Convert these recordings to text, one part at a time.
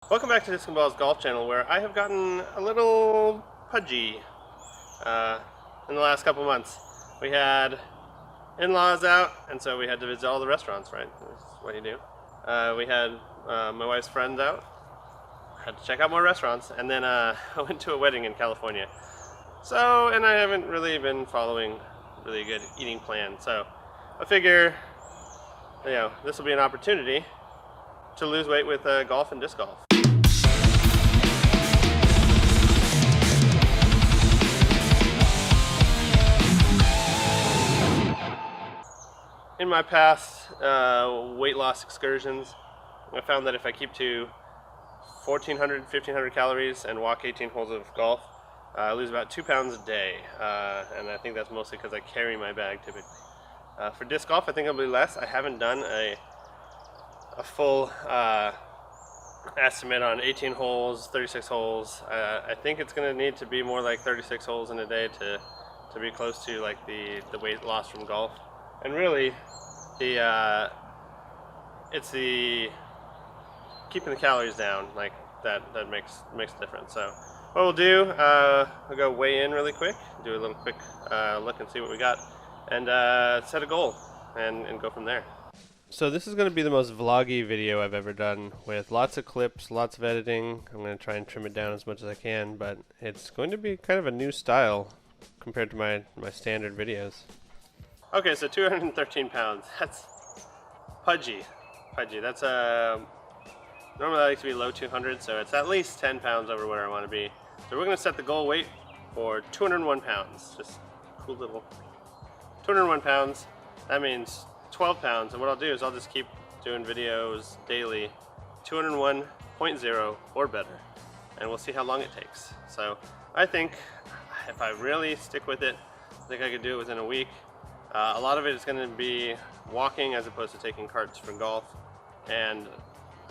Welcome back to Disc and Ball's Golf Channel, where I have gotten a little pudgy in the last couple months. We had in-laws out, and so we had to visit all the restaurants, right? That's what you do. We had my wife's friends out, had to check out more restaurants, and then I went to a wedding in California. And I haven't really been following really good eating plan, so I figure, this will be an opportunity to lose weight with golf and disc golf. In my past weight loss excursions, I found that if I keep to 1,400, 1,500 calories and walk 18 holes of golf, I lose about 2 pounds a day, and I think that's mostly because I carry my bag typically. For disc golf, I think it'll be less. I haven't done a full estimate on 18 holes, 36 holes. I think it's going to need to be more like 36 holes in a day to be close to like the weight loss from golf. And really, it's the keeping the calories down like that makes a difference. So what we'll do, we'll go weigh in really quick, do a little quick look and see what we got, and set a goal and go from there. So this is going to be the most vloggy video I've ever done, with lots of clips, lots of editing. I'm going to try and trim it down as much as I can, but it's going to be kind of a new style compared to my standard videos. Okay, so 213 pounds. That's pudgy. That's normally I like to be low 200s, so it's at least 10 pounds over where I want to be. So we're going to set the goal weight for 201 pounds. Just cool little 201 pounds. That means 12 pounds. And what I'll do is I'll just keep doing videos daily, 201.0 or better, and we'll see how long it takes. So I think if I really stick with it, I think I could do it within a week. A lot of it is going to be walking as opposed to taking carts for golf, and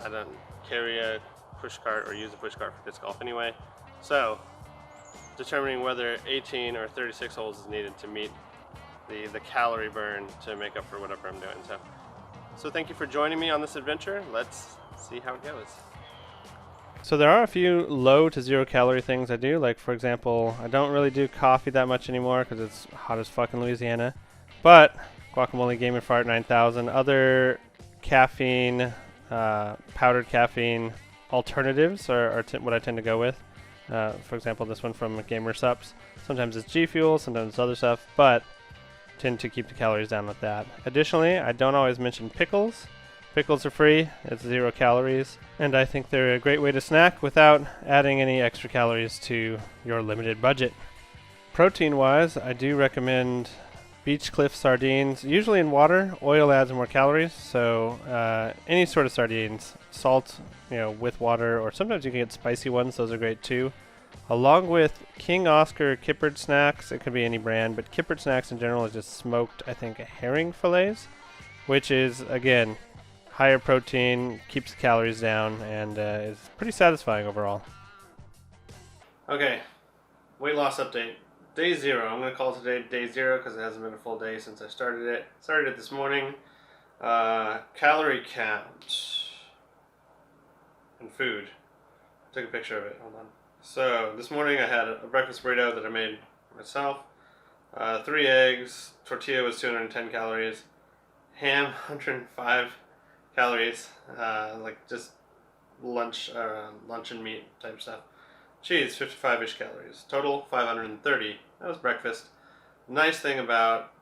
I don't carry a push cart or use a push cart for disc golf anyway. So determining whether 18 or 36 holes is needed to meet the calorie burn to make up for whatever I'm doing. So thank you for joining me on this adventure. Let's see how it goes. So there are a few low to 0 calorie things I do. Like, for example, I don't really do coffee that much anymore because it's hot as fuck in Louisiana. But Guacamole Game & Fart 9000, other caffeine, powdered caffeine alternatives are what I tend to go with. For example, this one from Gamer Sups. Sometimes it's G Fuel, sometimes it's other stuff, but tend to keep the calories down with that. Additionally, I don't always mention pickles. Pickles are free, it's 0 calories, and I think they're a great way to snack without adding any extra calories to your limited budget. Protein-wise, I do recommend Beach Cliff sardines, usually in water. Oil adds more calories, so any sort of sardines, salt, with water, or sometimes you can get spicy ones. Those are great too. Along with King Oscar kippered snacks, it could be any brand, but kippered snacks in general is just smoked, I think, herring fillets, which is again higher protein, keeps the calories down, and is pretty satisfying overall. Okay, weight loss update. Day 0. I'm going to call today day 0 because it hasn't been a full day since I started it. Started it this morning. Calorie count and food. Took a picture of it. Hold on. So this morning I had a breakfast burrito that I made myself. 3 eggs. Tortilla was 210 calories. Ham 105 calories. Like just lunch and meat type stuff. Cheese, 55-ish calories. Total, 530. That was breakfast. Nice thing about,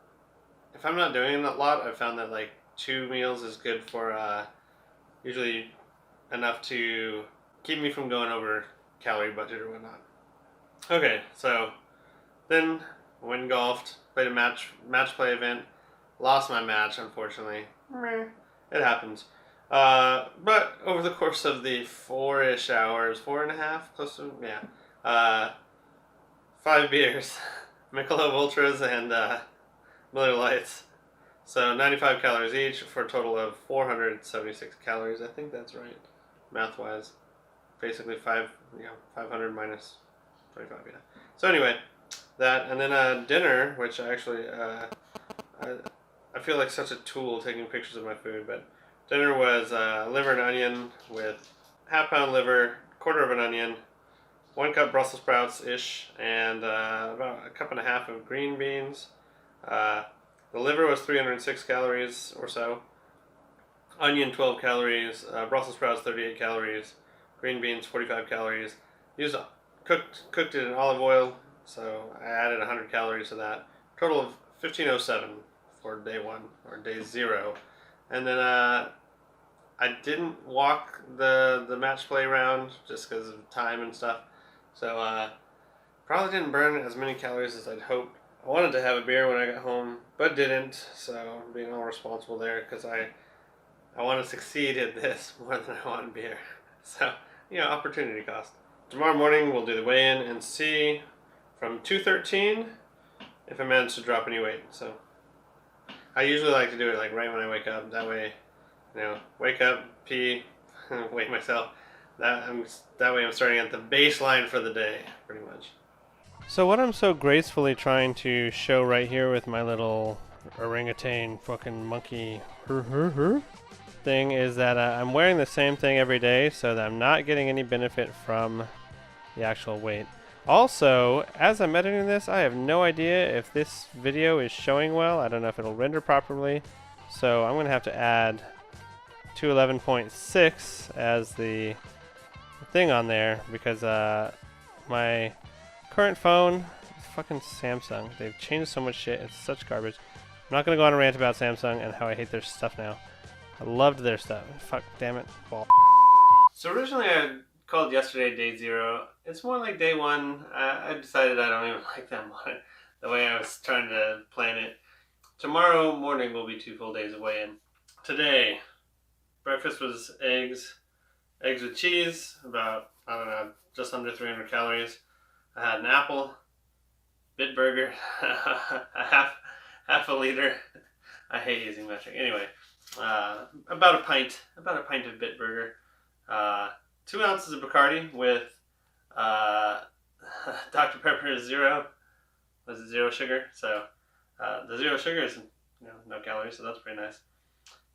if I'm not doing a lot, I've found that like 2 meals is good for usually enough to keep me from going over calorie budget or whatnot. Okay, so then went and golfed, played a match play event. Lost my match, unfortunately. It happens. But over the course of the 4-ish hours, 4.5, close to, 5 beers, Michelob Ultras and Miller Lights. So 95 calories each for a total of 476 calories. I think that's right, math-wise. Basically 500 minus 25, yeah. So anyway, that, and then dinner, which I actually, I feel like such a tool taking pictures of my food, but dinner was liver and onion with half-pound liver, quarter of an onion, 1 cup Brussels sprouts-ish, and about a cup and a half of green beans. The liver was 306 calories or so. Onion 12 calories, Brussels sprouts 38 calories, green beans 45 calories. Used cooked it in olive oil, so I added 100 calories to that. Total of 1507 for day 1 or day 0, and then I didn't walk the match play round just because of time and stuff, so probably didn't burn as many calories as I'd hoped. I wanted to have a beer when I got home, but didn't, so I'm being all responsible there because I want to succeed at this more than I want beer. So, opportunity cost. Tomorrow morning we'll do the weigh-in and see from 213 if I manage to drop any weight. So, I usually like to do it like right when I wake up. That way, wake up, pee, weigh myself. That way I'm starting at the baseline for the day, pretty much. So what I'm so gracefully trying to show right here with my little orangutan fucking monkey thing is that I'm wearing the same thing every day, so that I'm not getting any benefit from the actual weight. Also, as I'm editing this, I have no idea if this video is showing well. I don't know if it'll render properly, so I'm gonna have to add 211.6 as the thing on there because my current phone is fucking Samsung. They've changed so much shit. It's such garbage. I'm not gonna go on a rant about Samsung and how I hate their stuff now. I loved their stuff. Fuck, damn it. Ball. So originally I called yesterday day 0. It's more like day 1. I decided I don't even like that one, the way I was trying to plan it. Tomorrow morning will be 2 full days of weigh-in. Today, breakfast was eggs with cheese, about, I don't know, just under 300 calories. I had an apple, Bitburger, half a liter. I hate using metric. Anyway, about a pint of Bitburger, 2 ounces of Bacardi with Dr. Pepper Zero. Was it 0 sugar? So the 0 sugar is no calories, so that's pretty nice.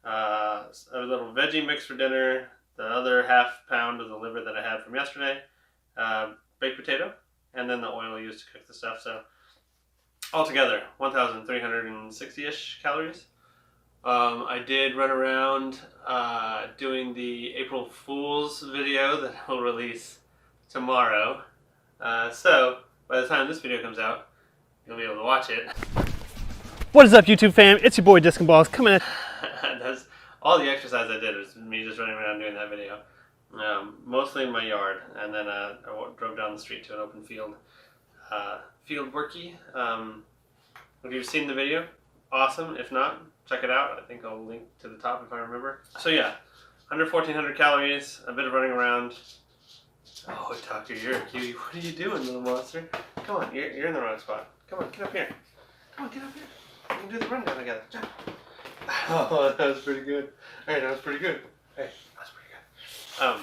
A little veggie mix for dinner. The other half pound of the liver that I had from yesterday. Baked potato, and then the oil used to cook the stuff. So altogether, 1,360-ish calories. I did run around doing the April Fool's video that I'll release tomorrow. So by the time this video comes out, you'll be able to watch it. What is up, YouTube fam? It's your boy Disc Balls coming in. That's all the exercise I did was me just running around doing that video. Mostly in my yard, and then I drove down the street to an open field. Field worky. If you've seen the video, awesome. If not, check it out. I think I'll link to the top if I remember. So yeah, under 1,400 calories, a bit of running around. Oh, Tucker, you're a cutie. What are you doing, little monster? Come on, you're in the wrong spot. Come on, get up here. Come on, get up here. We can do the rundown together. Oh, that was pretty good. All right, that was pretty good. Hey, that was pretty good.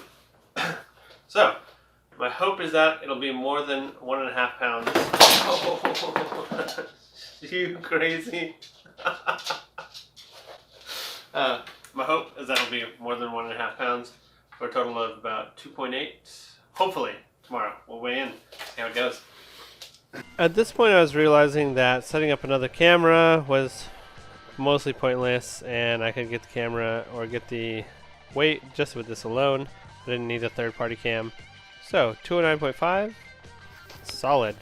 So, my hope is that it'll be more than 1.5 pounds. Oh, you crazy. My hope is that it'll be more than 1.5 pounds for a total of about 2.8. Hopefully, tomorrow. We'll weigh in, see how it goes. At this point, I was realizing that setting up another camera was mostly pointless, and I could get the camera or get the weight just with this alone. I didn't need a third-party cam. So 209.5, solid.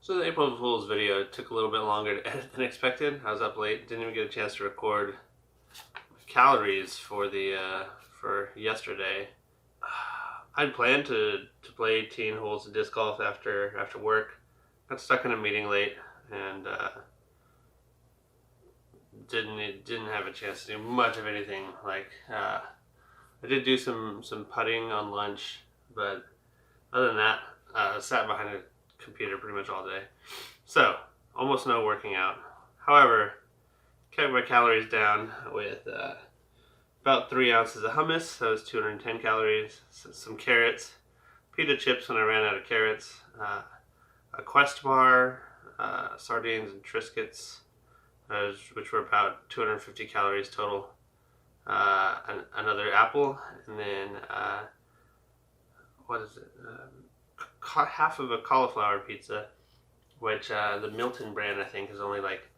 So the April Fool's video took a little bit longer to edit than expected. I was up late, didn't even get a chance to record calories for for yesterday. I'd planned to play 18 holes of disc golf after work. Got stuck in a meeting late and didn't have a chance to do much of anything. Like I did do some putting on lunch, but other than that, I sat behind a computer pretty much all day. So almost no working out. However, kept my calories down with about 3 ounces of hummus. That was 210 calories. Some carrots, pita chips when I ran out of carrots, a Quest bar, sardines and Triscuits, which were about 250 calories total. Another apple, and then what is it? Half of a cauliflower pizza, which the Milton brand I think is only like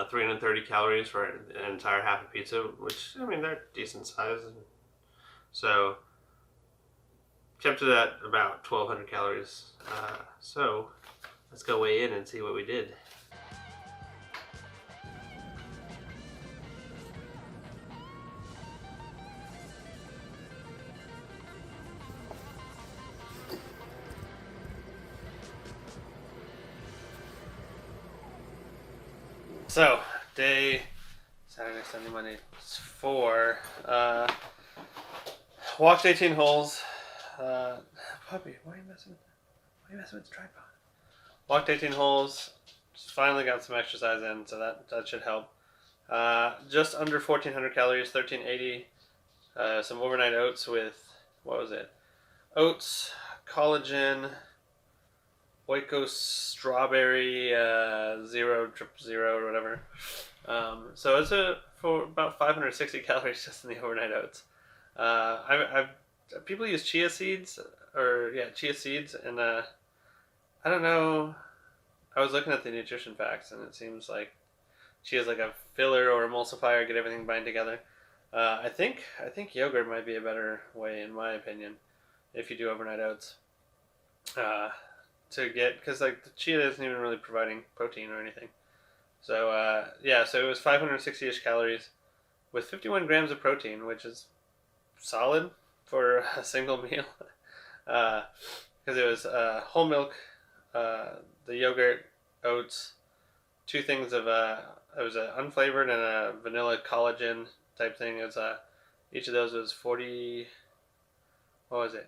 330 calories for an entire half a pizza, which I mean they're decent size, so kept it at about 1,200 calories. So let's go weigh in and see what we did. So, day Saturday, Sunday, Monday, it's 4. Walked 18 holes. Puppy, why are you messing with the tripod? Walked 18 holes. Just finally got some exercise in, so that should help. Just under 1,400 calories, 1,380. Some overnight oats with, what was it? Oats, collagen, Oikos strawberry 000 or whatever. So it's for about 560 calories just in the overnight oats. People use chia seeds and I don't know. I was looking at the nutrition facts and it seems like chia is like a filler or emulsifier, get everything bind together. I think yogurt might be a better way, in my opinion, if you do overnight oats. To get, because like the chia isn't even really providing protein or anything. So so it was 560ish calories with 51 grams of protein, which is solid for a single meal. Because it was whole milk, the yogurt, oats, 2 things of it was an unflavored and a vanilla collagen type thing. It was each of those was 40. What was it?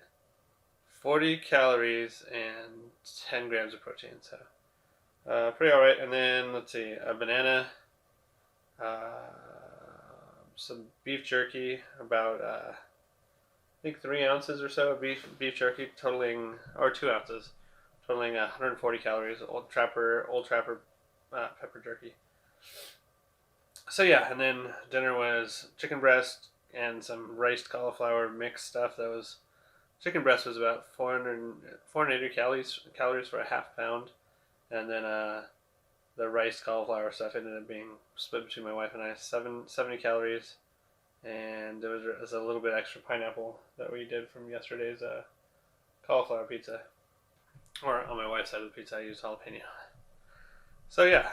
40 calories and 10 grams of protein, so pretty alright. And then let's see, a banana, some beef jerky, about I think 3 ounces or so of beef jerky, totaling, or 2 ounces, totaling 140 calories. Old Trapper pepper jerky. So yeah, and then dinner was chicken breast and some riced cauliflower mix stuff. That was Chicken breast was about 480 calories for a half pound, and then the rice cauliflower stuff ended up being split between my wife and I, 70 calories, and there was a little bit extra pineapple that we did from yesterday's cauliflower pizza. Or on my wife's side of the pizza, I used jalapeno. So yeah,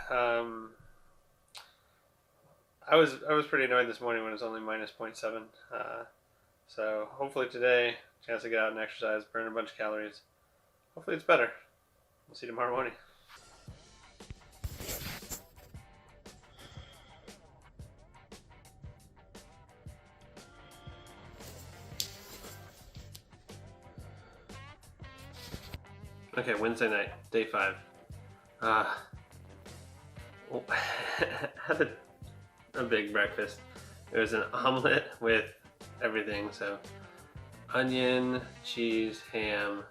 I was pretty annoyed this morning when it was only minus 0.7. So hopefully today, chance to get out and exercise, burn a bunch of calories. Hopefully it's better. We'll see you tomorrow morning. Okay, Wednesday night, day 5. Had a big breakfast. It was an omelet with everything, so onion, cheese, ham,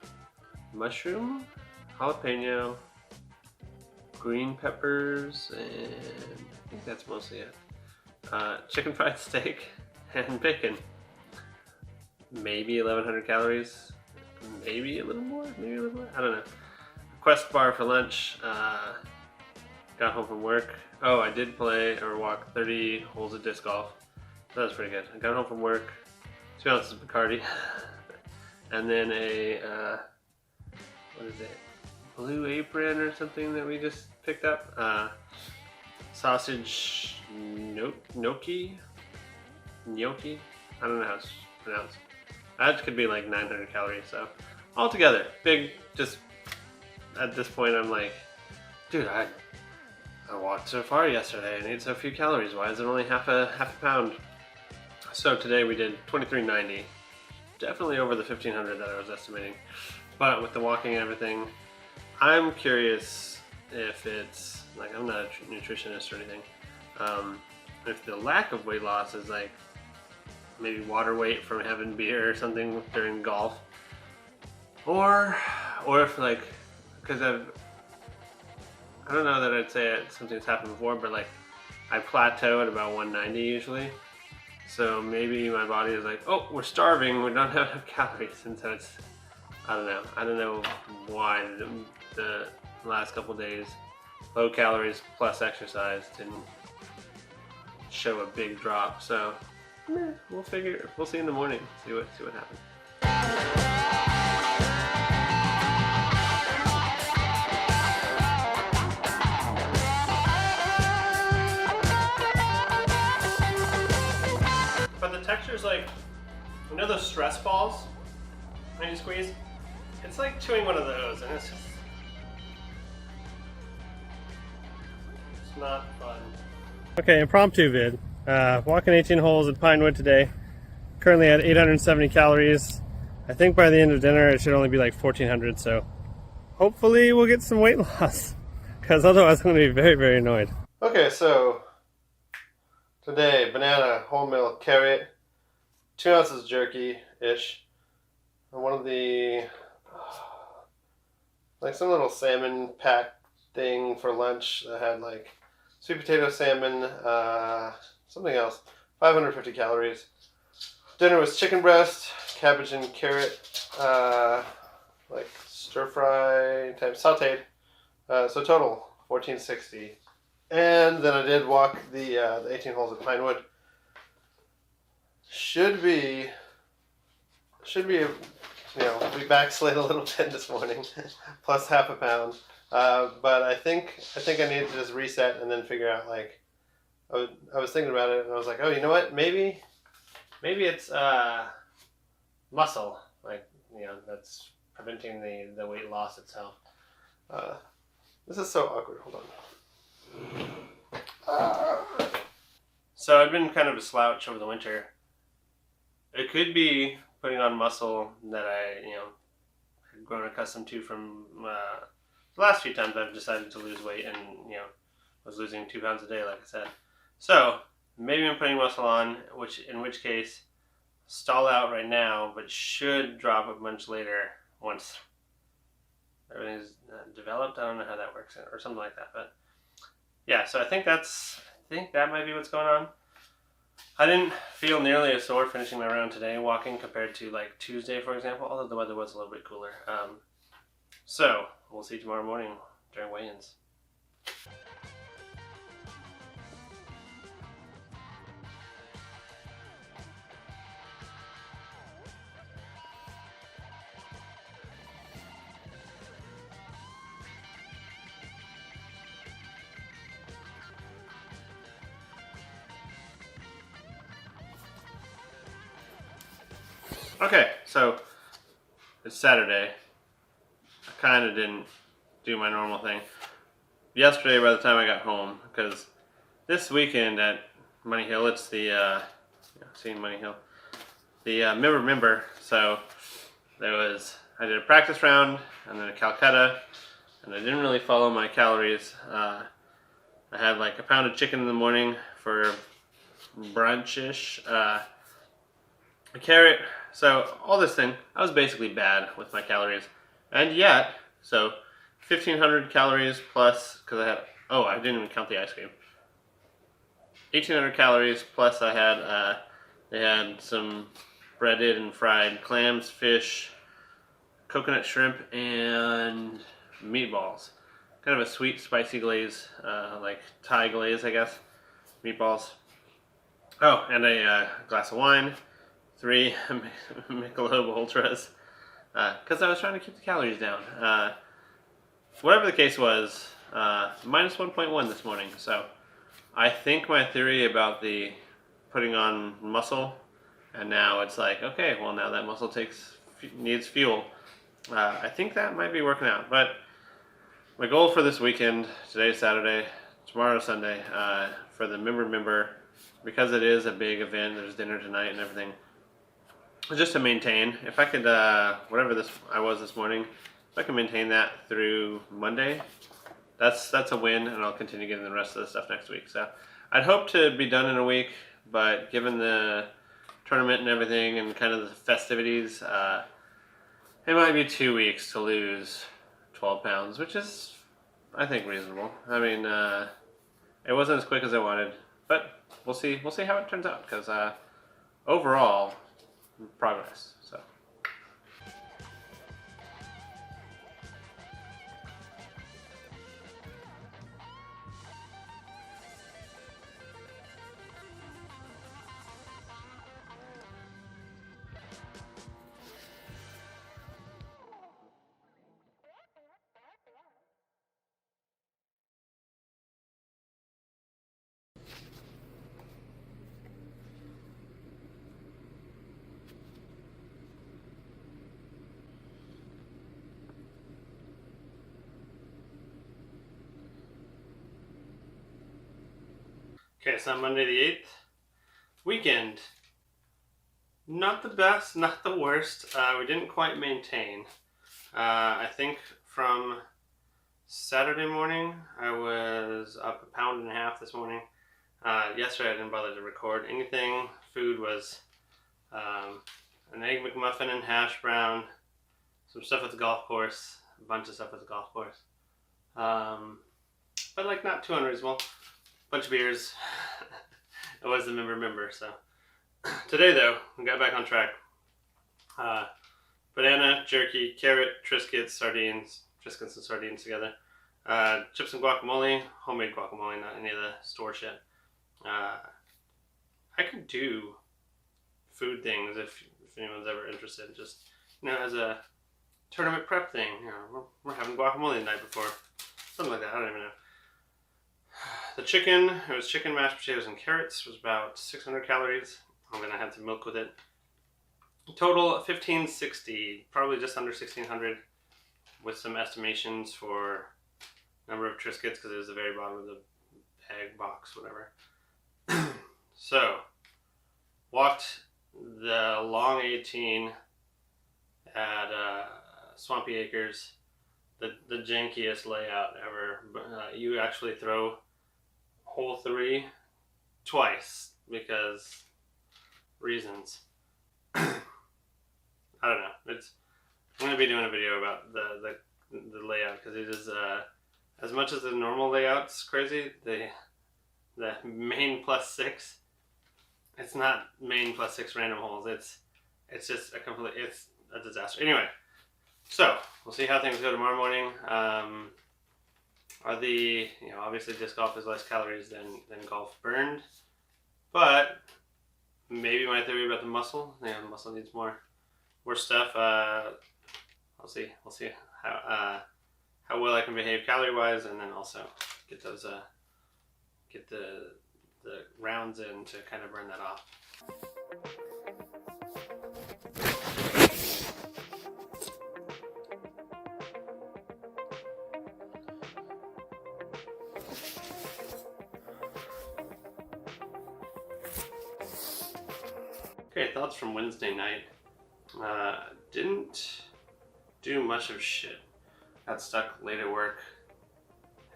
mushroom, jalapeno, green peppers, and I think that's mostly it. Chicken fried steak and bacon. Maybe 1,100 calories, maybe a little more, I don't know. Quest bar for lunch. Got home from work. Oh, I did play or walk 30 holes of disc golf. That was pretty good. I got home from work, 2 ounces of Bacardi, and then a, what is it, Blue Apron or something that we just picked up. Sausage gnocchi? I don't know how it's pronounced. That could be like 900 calories, so altogether, big, just at this point I'm like, dude, I walked so far yesterday, I need so few calories, why is it only half a pound? So today we did 2390, definitely over the 1,500 that I was estimating, but with the walking and everything, I'm curious if it's, like, I'm not a nutritionist or anything, if the lack of weight loss is like maybe water weight from having beer or something during golf, or if like, because I don't know that I'd say something's happened before, but like I plateau at about 190 usually. So maybe my body is like, oh, we're starving, we don't have enough calories, and so it's, I don't know. I don't know why the last couple days, low calories plus exercise didn't show a big drop. So we'll see in the morning, see what happens. But the texture's like, you know those stress balls when you squeeze? It's like chewing one of those, and it's not fun. Okay, impromptu vid. Walking 18 holes at Pinewood today. Currently at 870 calories. I think by the end of dinner it should only be like 1400, so hopefully we'll get some weight loss, because otherwise I'm going to be very, very annoyed. Okay, so today, banana, wholemeal, carrot, 2 ounces jerky-ish, and one of the, like some little salmon pack thing for lunch that had like sweet potato salmon, something else, 550 calories. Dinner was chicken breast, cabbage and carrot, like stir fry type sauteed. So total 1460. And then I did walk the 18 holes at Pinewood. Should be, we backslid a little bit this morning, plus half a pound. But I think I need to just reset and then figure out, like, I was thinking about it and I was like, oh, you know what? Maybe it's muscle, like, that's preventing the weight loss itself. This is so awkward. Hold on. So I've been kind of a slouch over the winter. It could be putting on muscle that I, had grown accustomed to from the last few times I've decided to lose weight, and was losing 2 pounds a day, like I said. So maybe I'm putting muscle on, in which case stall out right now, but should drop a bunch later once everything's developed. I don't know how that works, or something like that. But yeah, so I think that might be what's going on. I didn't feel nearly as sore finishing my round today walking compared to like Tuesday, for example, although the weather was a little bit cooler. So we'll see tomorrow morning during weigh-ins. Okay, so it's Saturday. I kind of didn't do my normal thing yesterday by the time I got home, because this weekend at Money Hill, it's the seeing Money Hill, the member. So I did a practice round and then a Calcutta, and I didn't really follow my calories. I had like a pound of chicken in the morning for brunch-ish, a carrot. So all this thing, I was basically bad with my calories, and yet, so 1,500 calories plus, because I didn't even count the ice cream. 1,800 calories plus they had some breaded and fried clams, fish, coconut shrimp, and meatballs. Kind of a sweet, spicy glaze, like Thai glaze, I guess. Meatballs. Oh, and a glass of wine. 3 Michelob Ultras, because I was trying to keep the calories down. Whatever the case was, minus 1.1 this morning. So I think my theory about the putting on muscle, and now it's like, okay, well, now that muscle needs fuel. I think that might be working out. But my goal for this weekend, today's Saturday, tomorrow's Sunday, for the member, because it is a big event, there's dinner tonight and everything, just to maintain, if I could, whatever I was this morning, if I can maintain that through Monday, that's a win, and I'll continue getting the rest of the stuff next week. So I'd hope to be done in a week, but given the tournament and everything and kind of the festivities, it might be 2 weeks to lose 12 pounds, which is I think reasonable. I mean, it wasn't as quick as I wanted, but we'll see. We'll see how it turns out because overall, progress. So. Okay, so Monday the 8th. Weekend. Not the best, not the worst. We didn't quite maintain. I think from Saturday morning, I was up 1.5 pounds this morning. Yesterday, I didn't bother to record anything. Food was an Egg McMuffin and hash brown, some stuff at the golf course, a bunch of stuff at the golf course. But like not too unreasonable. Bunch of beers. I was a member, so. Today though, we got back on track. Banana, jerky, carrot, Triscuits, sardines, Triscuits and sardines together. Chips and guacamole, homemade guacamole, not any of the store shit. I could do food things if anyone's ever interested. Just, as a tournament prep thing. We're having guacamole the night before. Something like that, I don't even know. The chicken, it was chicken, mashed potatoes, and carrots. It was about 600 calories. I'm going to have some milk with it. Total 1560, probably just under 1600, with some estimations for number of Triscuits because it was the very bottom of the bag, box, whatever. So, walked the long 18 at Swampy Acres, the jankiest layout ever. You actually throw hole 3 twice because reasons. I don't know. I'm gonna be doing a video about the layout because it is as much as the normal layout's crazy. The main +6. It's not main +6 random holes. It's just it's a disaster. Anyway, so we'll see how things go tomorrow morning. Obviously disc golf is less calories than golf burned, but maybe my theory about the muscle. The muscle needs more stuff. We'll see how well I can behave calorie wise, and then also get those get the rounds in to kind of burn that off. Okay, thoughts from Wednesday night. Didn't do much of shit. Got stuck late at work.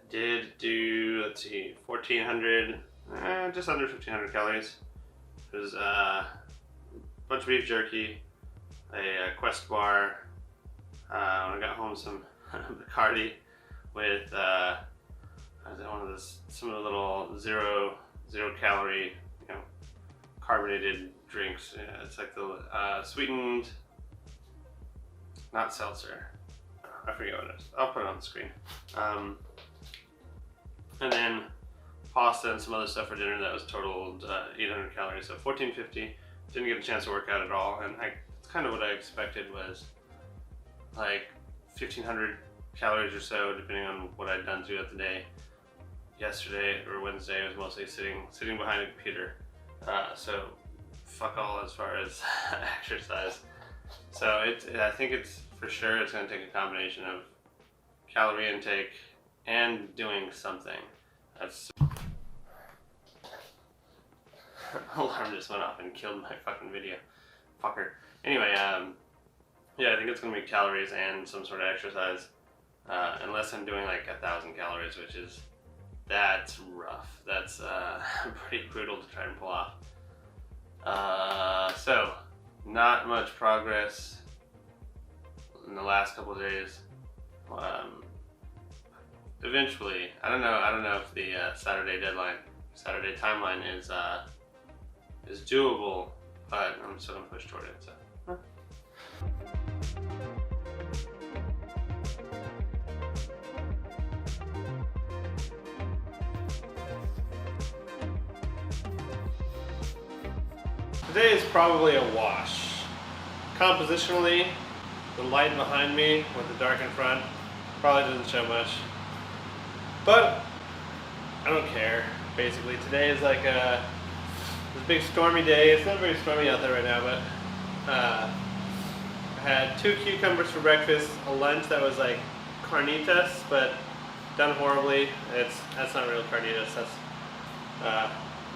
Did do, 1,400, just under 1,500 calories. It was a bunch of beef jerky, a Quest bar. When I got home, some Bacardi with some of the little zero calorie, carbonated drinks. Yeah, it's like the sweetened, not seltzer. I forget what it is. I'll put it on the screen. And then pasta and some other stuff for dinner that was totaled 800 calories, so 1,450. Didn't get a chance to work out at all, and it's kind of what I expected, was like 1,500 calories or so, depending on what I'd done throughout the day. Yesterday or Wednesday, I was mostly sitting behind a computer, so fuck all as far as exercise. So I think it's for sure it's going to take a combination of calorie intake and doing something. That's alarm just went off and killed my fucking video, fucker. Anyway, yeah, I think it's going to be calories and some sort of exercise, unless I'm doing like 1,000 calories, that's rough. That's pretty brutal to try and pull off. So not much progress in the last couple of days. eventually. I don't know. I don't know if the Saturday timeline is doable, but I'm still gonna push toward it. So. Today is probably a wash. Compositionally, the light behind me with the dark in front probably doesn't show much. But I don't care. Basically, today is like a big stormy day. It's not very stormy out there right now, but I had 2 cucumbers for breakfast, a lunch that was like carnitas, but done horribly. That's not real carnitas. That's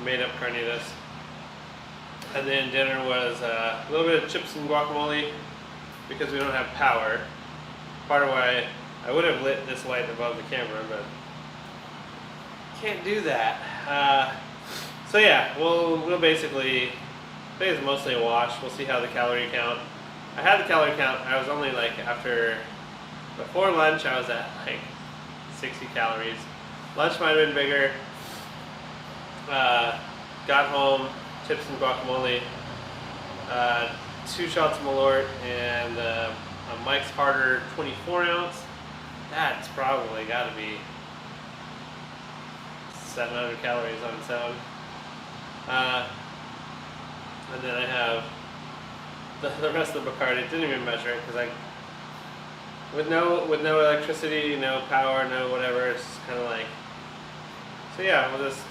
made up carnitas. And then dinner was a little bit of chips and guacamole because we don't have power. Part of why I would have lit this light above the camera, but can't do that. So yeah, we'll basically, today is mostly a wash. We'll see how the calorie count. I had the calorie count. I was only like before lunch I was at like 60 calories. Lunch might have been bigger. Got home, chips and guacamole, 2 shots of Malort, and a Mike's Harder 24 ounce. That's probably got to be 700 calories on its own. And then I have the rest of the Bacardi. Didn't even measure it because with no electricity, no power, no whatever. It's just kind of like. So yeah, we'll just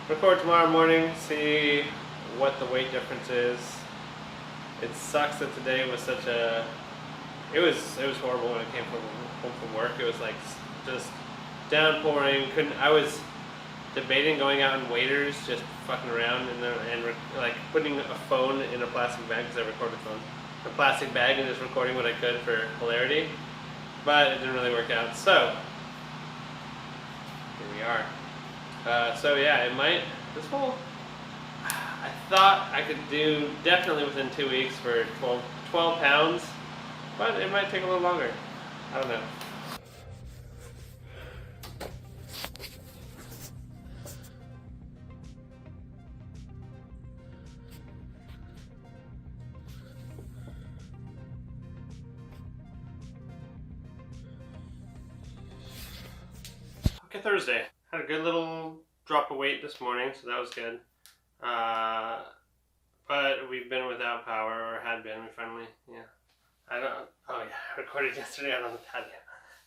record tomorrow morning. See what the weight difference is. It sucks that today was such a. It was horrible when I came home from work. It was like just downpouring. I was debating going out in waders, just fucking around and like putting a phone in a plastic bag because I record with phone, a plastic bag, and just recording what I could for hilarity. But it didn't really work out. So here we are. So yeah, it might. This whole. I thought I could do definitely within 2 weeks for 12 pounds, but it might take a little longer. I don't know. Okay, Thursday. Had a good little drop of weight this morning, so that was good. But we've been without power, or had been. We finally, yeah. Oh yeah, I recorded yesterday on the patio.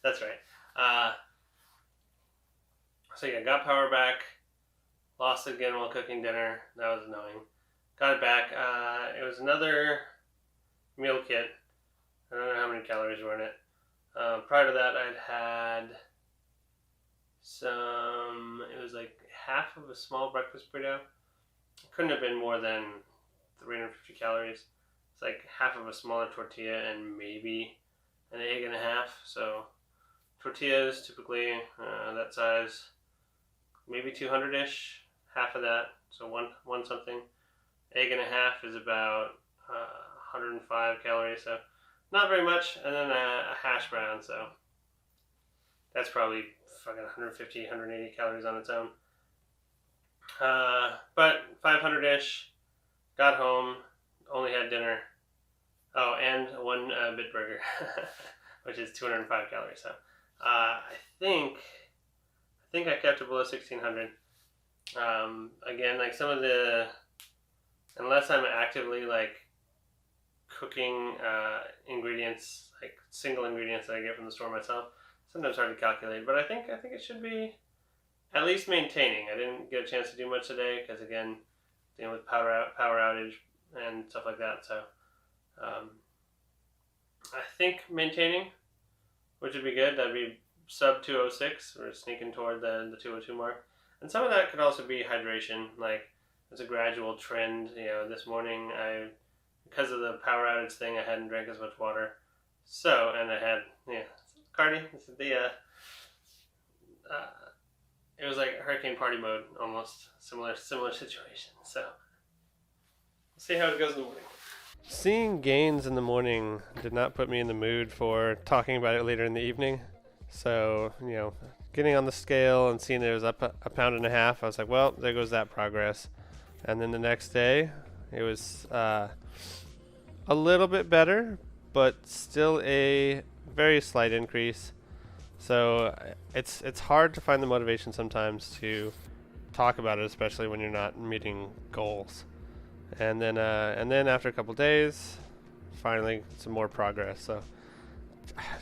That's right. So yeah, got power back. Lost it again while cooking dinner. That was annoying. Got it back. It was another meal kit. I don't know how many calories were in it. Prior to that, I'd had it was like half of a small breakfast burrito. It couldn't have been more than 350 calories. It's like half of a smaller tortilla and maybe an egg and a half. So tortillas typically that size, maybe 200-ish, half of that. So one something. Egg and a half is about 105 calories. So not very much. And then a hash brown. So that's probably fucking 150, 180 calories on its own. But 500-ish. Got home, only had dinner. Oh, and one Bitburger, which is 205 calories. So I think I kept it below 1600. Again, like some of the, unless I'm actively like cooking ingredients, like single ingredients that I get from the store myself, sometimes hard to calculate. But I think it should be at least maintaining. I didn't get a chance to do much today because again, dealing with power outage and stuff like that. So I think maintaining, which would be good. That'd be sub 206. We're sneaking toward the 202 mark. And some of that could also be hydration. Like it's a gradual trend. You know, this morning because of the power outage thing, I hadn't drank as much water. So, and I had Cardi. This is the it was like hurricane party mode, almost similar situation. So we'll see how it goes in the morning. Seeing gains in the morning did not put me in the mood for talking about it later in the evening. So, getting on the scale and seeing it was up a pound and a half, I was like, well, there goes that progress. And then the next day, it was a little bit better, but still a very slight increase. So it's hard to find the motivation sometimes to talk about it, especially when you're not meeting goals. And then after a couple days, finally some more progress. So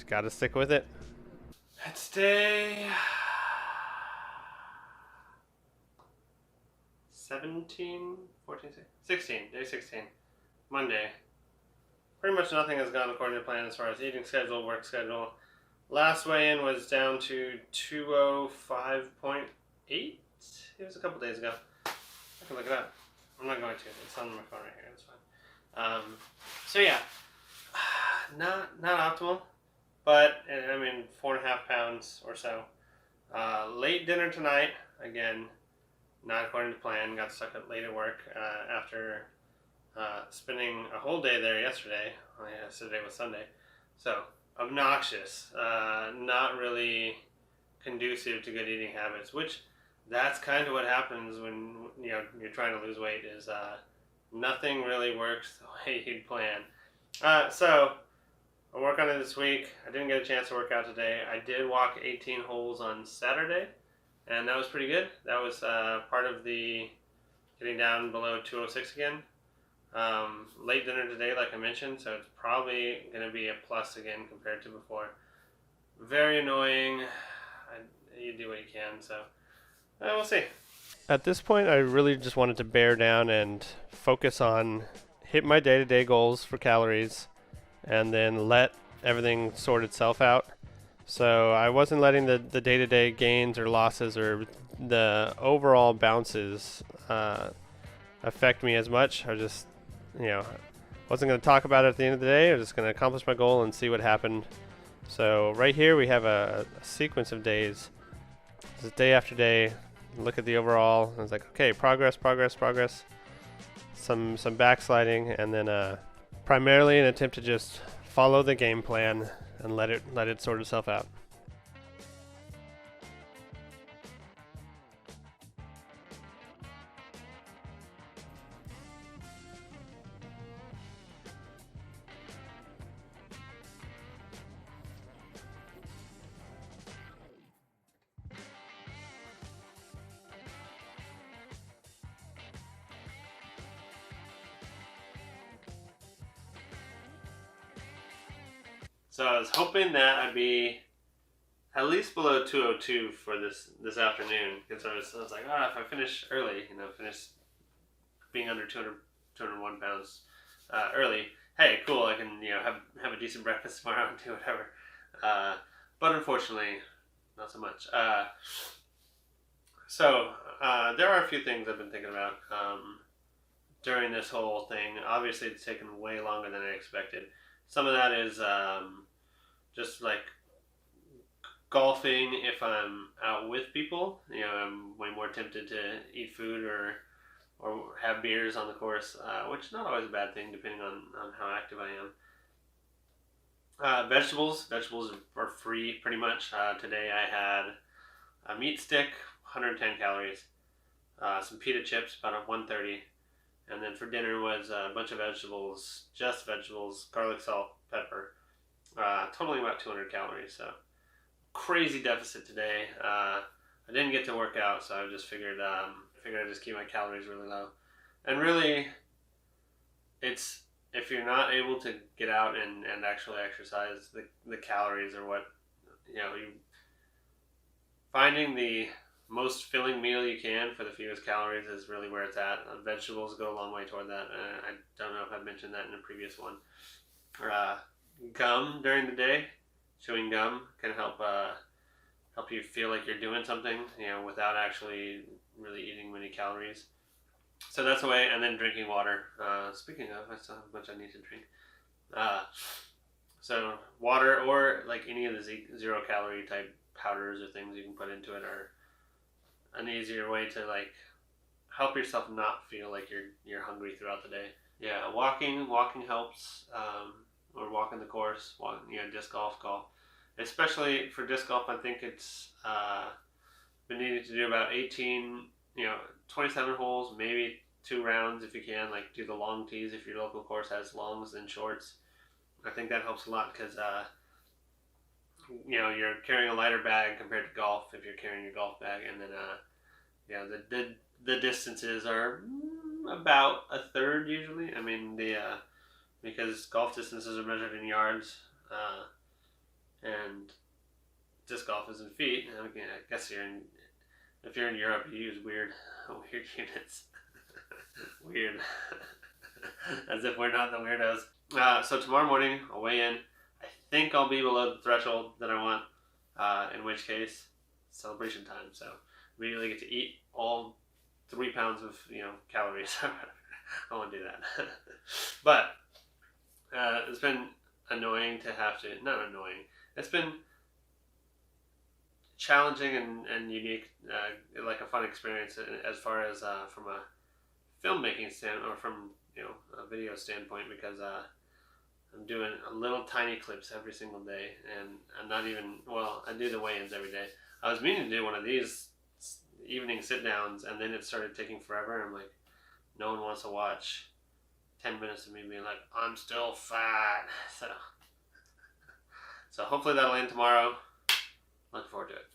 got to stick with it. It's day 17, 14, 16, day 16, Monday. Pretty much nothing has gone according to plan as far as eating schedule, work schedule. Last weigh-in was down to 205.8. It was a couple days ago. I can look it up. I'm not going to. It's on my phone right here. It's fine. So yeah, not optimal, but I mean 4.5 pounds or so. Late dinner tonight. Again, not according to plan. Got stuck up late at work after spending a whole day there yesterday. Yesterday was Sunday, so obnoxious. Not really conducive to good eating habits. Which that's kind of what happens when you're trying to lose weight. Is nothing really works the way you'd plan. So I'll work on it this week. I didn't get a chance to work out today. I did walk 18 holes on Saturday, and that was pretty good. That was part of the getting down below 206 again. Late dinner today, like I mentioned, so it's probably going to be a plus again compared to before. Very annoying. You do what you can, so we'll see. At this point, I really just wanted to bear down and focus on hit my day-to-day goals for calories and then let everything sort itself out. So I wasn't letting the day-to-day gains or losses or the overall bounces affect me as much. I just, wasn't going to talk about it at the end of the day. I was just going to accomplish my goal and see what happened. So right here we have a sequence of days. This is day after day. Look at the overall. I was like, okay, progress. Some backsliding, and then primarily an attempt to just follow the game plan and let it sort itself out. So I was hoping that I'd be at least below 202 for this afternoon, because I was like, if I finish early, finish being under 201 pounds early, hey, cool, I can have a decent breakfast tomorrow and do whatever. But unfortunately, not so much. So there are a few things I've been thinking about during this whole thing. Obviously, it's taken way longer than I expected. Some of that is just like golfing. If I'm out with people, I'm way more tempted to eat food or have beers on the course, which is not always a bad thing depending on how active I am. Vegetables are free pretty much. Today I had a meat stick, 110 calories, some pita chips, about 130, and then for dinner was a bunch of vegetables, just vegetables, garlic, salt, pepper, totaling about 200 calories. So crazy deficit today. I didn't get to work out, so I just figured I'd just keep my calories really low. And really, it's if you're not able to get out and actually exercise, the calories are what you finding the most filling meal you can for the fewest calories is really where it's at. Vegetables go a long way toward that. I don't know if I've mentioned that in a previous one. Gum during the day, chewing gum can help you feel like you're doing something, without actually really eating many calories. So that's a way, and then drinking water. Speaking of, I still have a bunch I need to drink. So water or like any of the 0 calorie type powders or things you can put into it are an easier way to like help yourself not feel like you're hungry throughout the day. Yeah, walking helps. Or walking the course, disc golf. especially for disc golf. I think it's been needing to do about 18, 27 holes, maybe 2 rounds if you can. Like do the long tees if your local course has longs and shorts. I think that helps a lot because you're carrying a lighter bag compared to golf if you're carrying your golf bag, and then the distances are about a third usually. I mean because golf distances are measured in yards, and disc golf is in feet. I guess if you're in Europe, you use weird units. Weird, as if we're not the weirdos. So tomorrow morning I'll weigh in. I think I'll be below the threshold that I want. In which case, celebration time. So immediately get to eat all 3 pounds of calories. I won't do that. But it's been annoying to have to. Not annoying. It's been challenging and unique, like a fun experience as far as from a filmmaking standpoint, or from a video standpoint, because I'm doing a little tiny clips every single day, and I'm not even, well, I do the weigh-ins every day. I was meaning to do one of these evening sit-downs, and then it started taking forever. I'm like, no one wants to watch 10 minutes of me being like, I'm still fat. So hopefully that'll end tomorrow. Looking forward to it.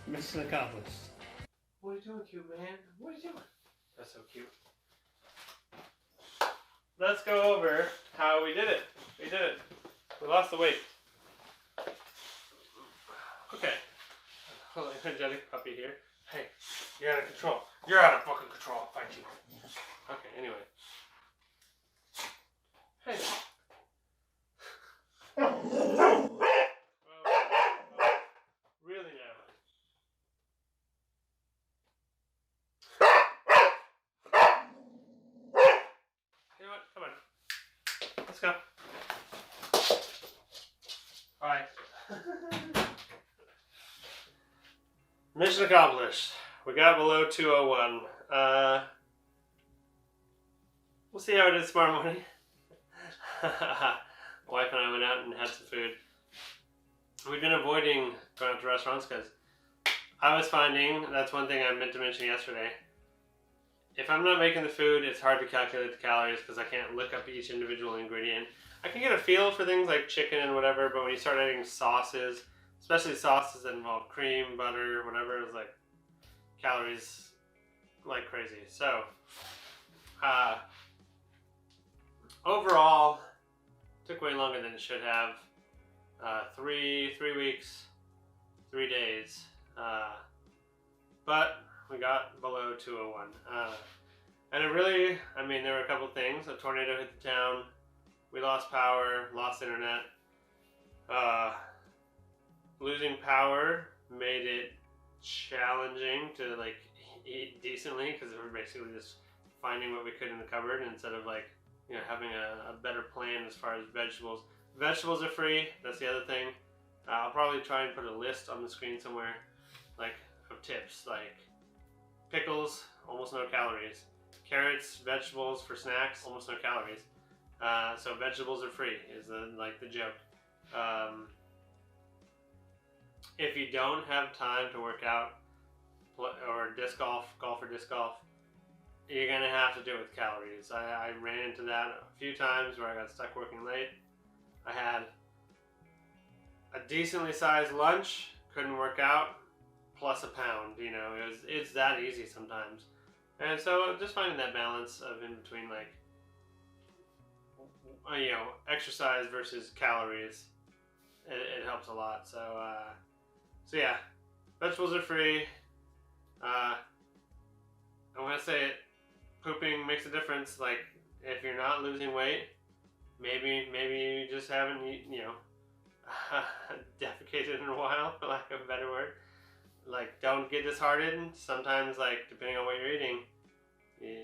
Mission accomplished. What are you doing, cute man? What are you doing? That's so cute. Let's go over how we did it. We did it. We lost the weight. Okay. Hold on, energetic puppy here. Hey, you're out of control. You're out of fucking control. I'll fight you. Okay, anyway. Hey. Really now. You know what? Come on. Let's go. Alright. Mission accomplished. We got below 201. We'll see how it is tomorrow morning. Wife and I went out and had some food. We've been avoiding going out to restaurants because I was finding, that's one thing I meant to mention yesterday, if I'm not making the food, it's hard to calculate the calories because I can't look up each individual ingredient. I can get a feel for things like chicken and whatever, but when you start adding sauces, especially sauces that involve cream, butter, whatever, it's like calories like crazy. So, overall, took way longer than it should have. 3 weeks, 3 days, but we got below 201. And it really, I mean, there were a couple things. A tornado hit the town. We lost power, lost internet. Losing power made it challenging to like eat decently because we were basically just finding what we could in the cupboard instead of like having a better plan as far as vegetables. Vegetables are free. That's the other thing. I'll probably try and put a list on the screen somewhere, like of tips, like pickles, almost no calories. Carrots, vegetables for snacks, almost no calories. So vegetables are free is the joke. If you don't have time to work out or golf or disc golf, you're gonna have to do it with calories. I ran into that a few times where I got stuck working late. I had a decently sized lunch, couldn't work out, plus a pound. It's that easy sometimes. And so just finding that balance of in between, like, exercise versus calories, it helps a lot. So yeah, vegetables are free. I'm gonna say it. Pooping makes a difference. Like, if you're not losing weight, maybe you just haven't defecated in a while, for lack of a better word. Like, don't get disheartened. Sometimes, like, depending on what you're eating,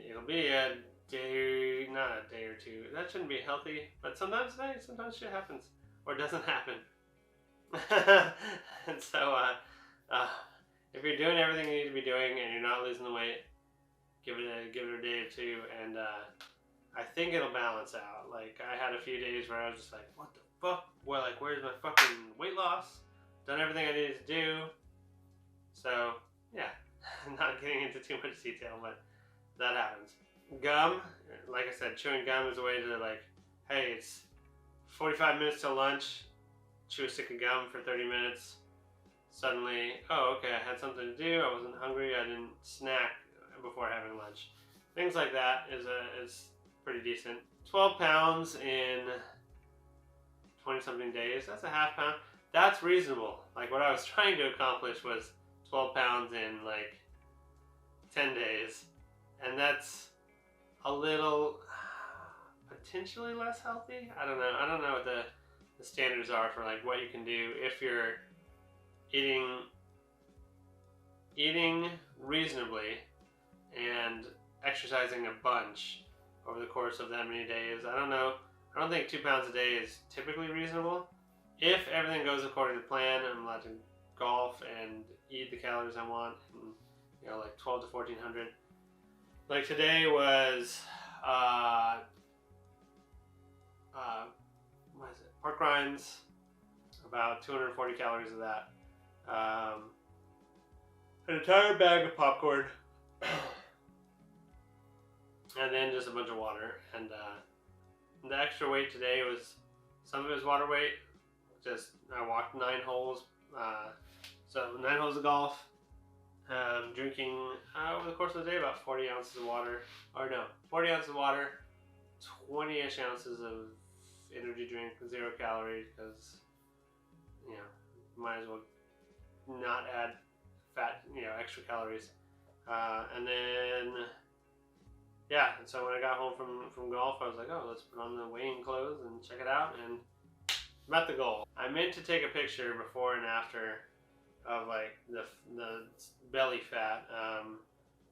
it'll be a day, not a day or two. That shouldn't be healthy, but sometimes shit happens or doesn't happen. And so, if you're doing everything you need to be doing and you're not losing the weight, give it a day or two, and I think it'll balance out. Like, I had a few days where I was just like, what the fuck? Well, like, where's my fucking weight loss? Done everything I needed to do. So, yeah, not getting into too much detail, but that happens. Gum, like I said, chewing gum is a way to, like, hey, it's 45 minutes till lunch, chew a stick of gum for 30 minutes. Suddenly, oh, okay, I had something to do, I wasn't hungry, I didn't snack before having lunch. Things like that is pretty decent. 12 pounds in 20 something days, that's a half pound. That's reasonable. Like, what I was trying to accomplish was 12 pounds in like 10 days, and that's a little potentially less healthy. I don't know what the standards are for like what you can do if you're eating reasonably and exercising a bunch over the course of that many days. I don't know. I don't think 2 pounds a day is typically reasonable. If everything goes according to plan, I'm allowed to golf and eat the calories I want, and, you know, like 12 to 1400. Like today was what is it? Pork rinds, about 240 calories of that. An entire bag of popcorn, and then just a bunch of water. And the extra weight today was, some of it was water weight. Just, I walked 9 holes, so 9 holes of golf. Drinking over the course of the day about 40 ounces of water, or no, 40 ounces of water, 20-ish ounces of energy drink, 0 calories, because, you know, might as well not add fat, you know, extra calories. And then, yeah, and so when I got home from golf, I was like, oh, let's put on the weighing clothes and check it out, and met the goal. I meant to take a picture before and after of like the belly fat,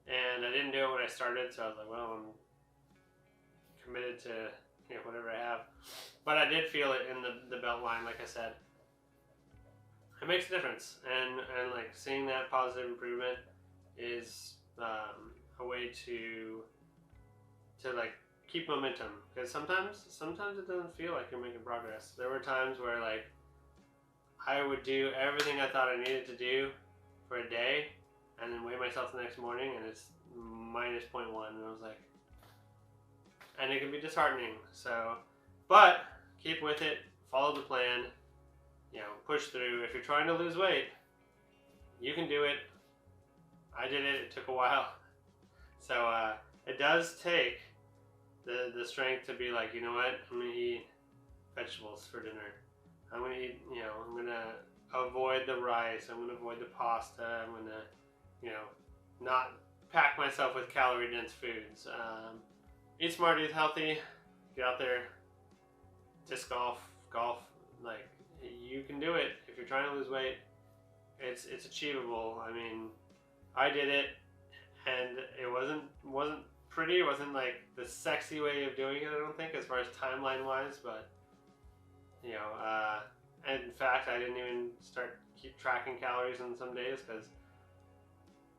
and I didn't do it when I started, so I was like, well, I'm committed to, you know, whatever I have. But I did feel it in the belt line, like I said. It makes a difference, and like seeing that positive improvement is a way to like keep momentum, because sometimes it doesn't feel like you're making progress. There were times where like I would do everything I thought I needed to do for a day, and then weigh myself the next morning and it's minus 0.1, and I was like, and it can be disheartening. So, but keep with it, follow the plan, you know, push through. If you're trying to lose weight, you can do it. I did it, it took a while. So it does take the strength to be like, you know what, I'm gonna eat vegetables for dinner. I'm gonna eat, you know, I'm gonna avoid the rice, I'm gonna avoid the pasta, I'm gonna, you know, not pack myself with calorie dense foods. Eat smart, eat healthy, get out there, disc golf, like, you can do it. If you're trying to lose weight, it's achievable. I mean, I did it, and it wasn't pretty. It wasn't like the sexy way of doing it, I don't think, as far as timeline wise, but, you know, and in fact, I didn't even keep tracking calories on some days, because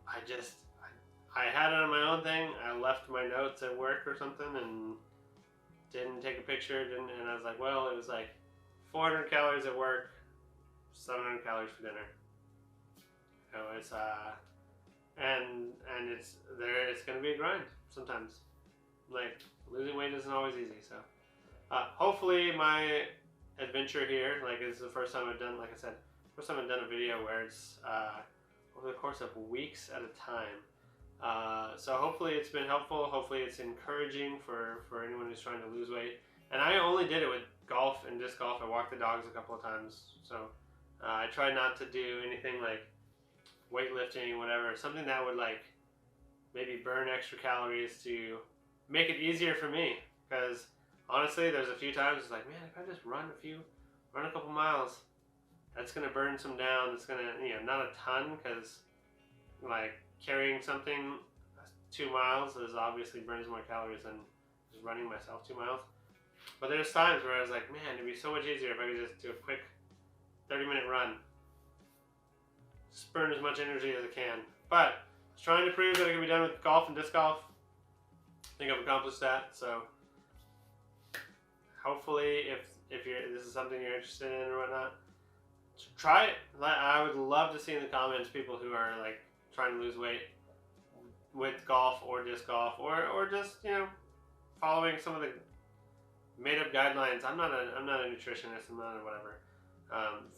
I had it on my own thing. I left my notes at work or something and didn't take a picture, and I was like, well, it was like 400 calories at work, 700 calories for dinner. So it's and it's gonna be a grind sometimes. Like, losing weight isn't always easy. So hopefully my adventure here, like, this is the first time I've done, like I said, first time I've done a video where it's over the course of weeks at a time. So hopefully it's been helpful. Hopefully it's encouraging for anyone who's trying to lose weight. And I only did it with golf and disc golf. I walked the dogs a couple of times. So I try not to do anything like weightlifting, whatever. Something that would like maybe burn extra calories to make it easier for me. Because honestly, there's a few times it's like, man, if I just run a few run a couple miles. That's gonna burn some down. It's gonna, not a ton, because like carrying something 2 miles is obviously burns more calories than just running myself 2 miles. But there's times where I was like, man, it'd be so much easier if I could just do a quick 30-minute run. Just burn as much energy as I can. But I was trying to prove that I can be done with golf and disc golf. I think I've accomplished that. So hopefully, if this is something you're interested in or whatnot, try it. I would love to see in the comments people who are like trying to lose weight with golf or disc golf, or just following some of the made up guidelines. I'm not a nutritionist. I'm not a whatever.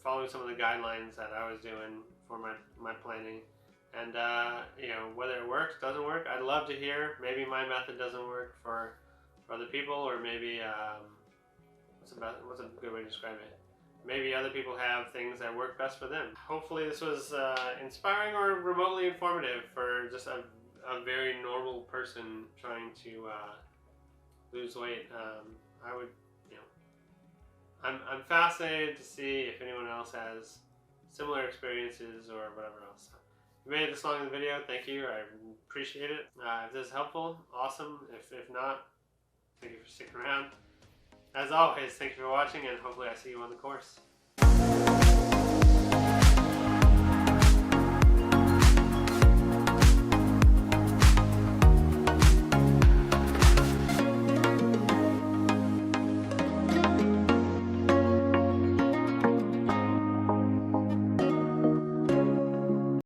Following some of the guidelines that I was doing for my planning, and whether it works, doesn't work. I'd love to hear. Maybe my method doesn't work for other people, or maybe what's a good way to describe it? Maybe other people have things that work best for them. Hopefully this was inspiring or remotely informative for just a very normal person trying to lose weight. I would, I'm fascinated to see if anyone else has similar experiences or whatever else. If you made it this long in the video, thank you. I appreciate it. If this is helpful, awesome. If not, thank you for sticking around. As always, thank you for watching, and hopefully I see you on the course.